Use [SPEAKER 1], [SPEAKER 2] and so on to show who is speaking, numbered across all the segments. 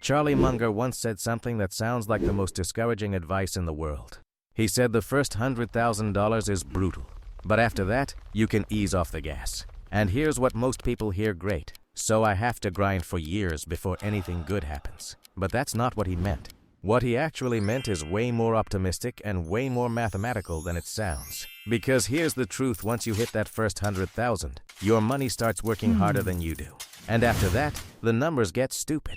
[SPEAKER 1] Charlie Munger once said something that sounds like the most discouraging advice in the world. He said the first $100,000 is brutal, but after that, you can ease off the gas. And here's what most people hear: great, so I have to grind for years before anything good happens. But that's not what he meant. What he actually meant is way more optimistic and way more mathematical than it sounds. Because here's the truth: once you hit that first 100,000, your money starts working harder than you do. And after that, the numbers get stupid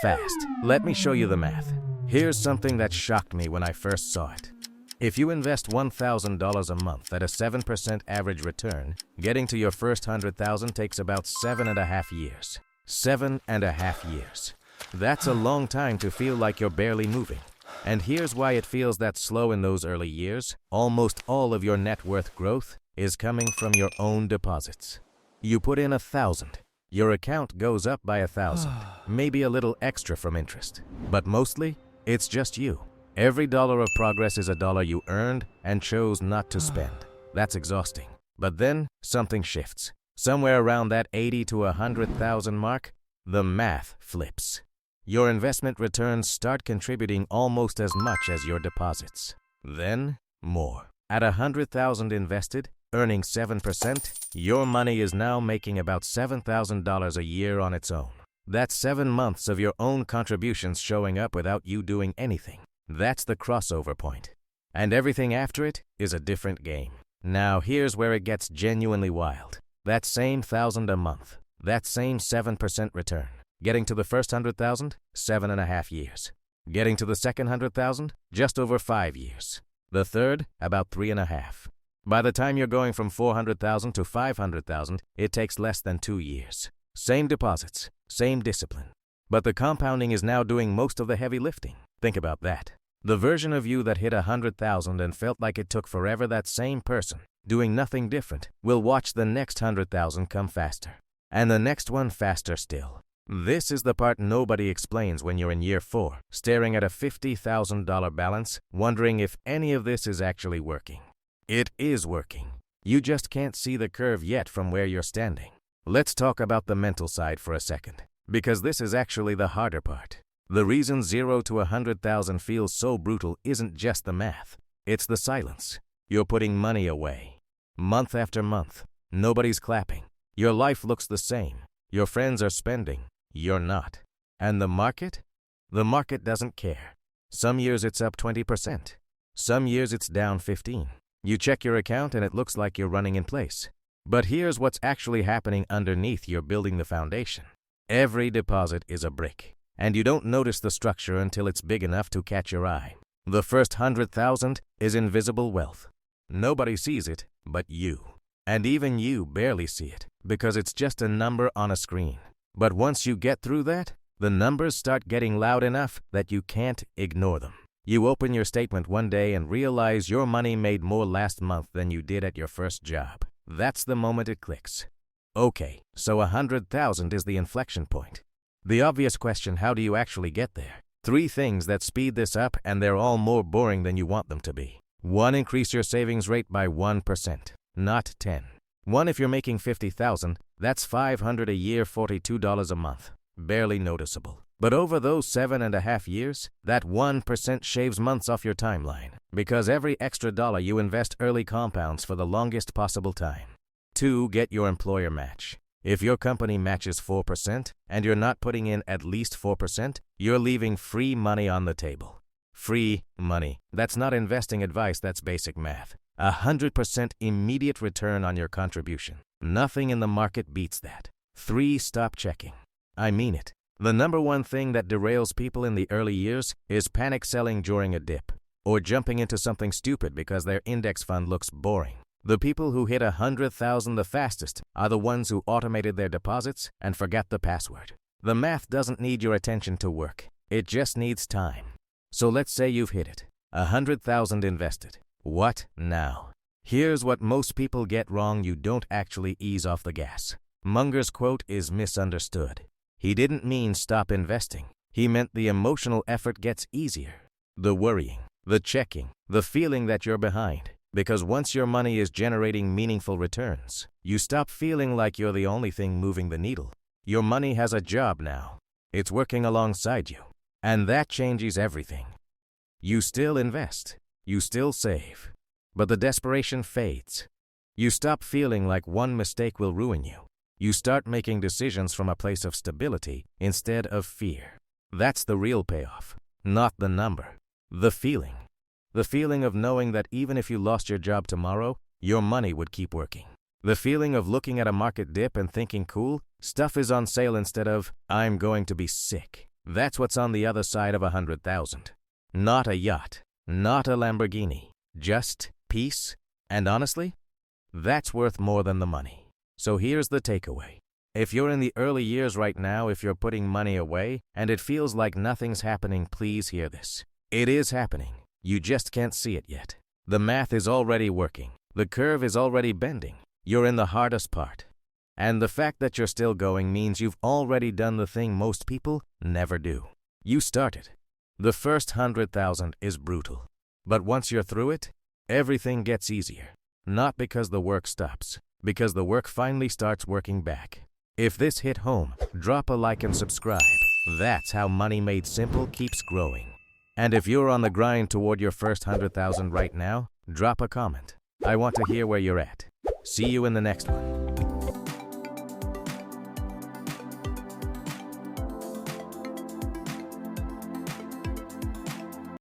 [SPEAKER 1] fast. Let me show you the math. Here's something that shocked me when I first saw it. If you invest $1,000 a month at a 7% average return, getting to your first 100,000 takes about 7.5 years. 7.5 years. That's a long time to feel like you're barely moving. And here's why it feels that slow in those early years. Almost all of your net worth growth is coming from your own deposits. You put in 1,000. Your account goes up by 1,000, maybe a little extra from interest. But mostly, it's just you. Every dollar of progress is a dollar you earned and chose not to spend. That's exhausting. But then, something shifts. Somewhere around that 80 to 100,000 mark, the math flips. Your investment returns start contributing almost as much as your deposits. Then, more. At 100,000 invested, earning 7%, your money is now making about $7,000 a year on its own. That's 7 months of your own contributions showing up without you doing anything. That's the crossover point. And everything after it is a different game. Now here's where it gets genuinely wild. That same 1,000 a month, that same 7% return. Getting to the first 100,000, 7.5 years. Getting to the second 100,000, just over 5 years. The third, about 3.5. By the time you're going from 400,000 to 500,000, it takes less than 2 years. Same deposits, same discipline. But the compounding is now doing most of the heavy lifting. Think about that. The version of you that hit 100,000 and felt like it took forever, that same person, doing nothing different, will watch the next 100,000 come faster. And the next one faster still. This is the part nobody explains when you're in year 4, staring at a $50,000 balance, wondering if any of this is actually working. It is working. You just can't see the curve yet from where you're standing. Let's talk about the mental side for a second, because this is actually the harder part. The reason 0 to 100,000 feels so brutal isn't just the math. It's the silence. You're putting money away. Month after month. Nobody's clapping. Your life looks the same. Your friends are spending. You're not. And the market? The market doesn't care. Some years it's up 20%. Some years it's down 15%. You check your account and it looks like you're running in place. But here's what's actually happening underneath: you're building the foundation. Every deposit is a brick. And you don't notice the structure until it's big enough to catch your eye. The first 100,000 is invisible wealth. Nobody sees it but you. And even you barely see it, because it's just a number on a screen. But once you get through that, the numbers start getting loud enough that you can't ignore them. You open your statement one day and realize your money made more last month than you did at your first job. That's the moment it clicks. Okay, so 100,000 is the inflection point. The obvious question: how do you actually get there? 3 things that speed this up, and they're all more boring than you want them to be. 1, increase your savings rate by 1%, not 10. 1, if you're making 50,000, that's $500 a year, $42 a month. Barely noticeable. But over those 7.5 years, that 1% shaves months off your timeline, because every extra dollar you invest early compounds for the longest possible time. 2, get your employer match. If your company matches 4% and you're not putting in at least 4%, you're leaving free money on the table. Free money. That's not investing advice, that's basic math. 100% immediate return on your contribution. Nothing in the market beats that. 3, stop checking. I mean it. The number one thing that derails people in the early years is panic selling during a dip, or jumping into something stupid because their index fund looks boring. The people who hit 100,000 the fastest are the ones who automated their deposits and forgot the password. The math doesn't need your attention to work. It just needs time. So let's say you've hit it. 100,000 invested. What now? Here's what most people get wrong: you don't actually ease off the gas. Munger's quote is misunderstood. He didn't mean stop investing. He meant the emotional effort gets easier. The worrying, the checking, the feeling that you're behind. Because once your money is generating meaningful returns, you stop feeling like you're the only thing moving the needle. Your money has a job now. It's working alongside you. And that changes everything. You still invest. You still save. But the desperation fades. You stop feeling like one mistake will ruin you. You start making decisions from a place of stability instead of fear. That's the real payoff, not the number. The feeling. The feeling of knowing that even if you lost your job tomorrow, your money would keep working. The feeling of looking at a market dip and thinking, cool, stuff is on sale instead of, I'm going to be sick. That's what's on the other side of 100,000. Not a yacht, not a Lamborghini, just peace. And honestly, that's worth more than the money. So here's the takeaway. If you're in the early years right now, if you're putting money away and it feels like nothing's happening, please hear this. It is happening. You just can't see it yet. The math is already working. The curve is already bending. You're in the hardest part. And the fact that you're still going means you've already done the thing most people never do. You started. The first 100,000 is brutal. But once you're through it, everything gets easier. Not because the work stops, because the work finally starts working back. If this hit home, drop a like and subscribe. That's how Money Made Simple keeps growing. And if you're on the grind toward your first 100,000 right now, drop a comment. I want to hear where you're at. See you in the next one.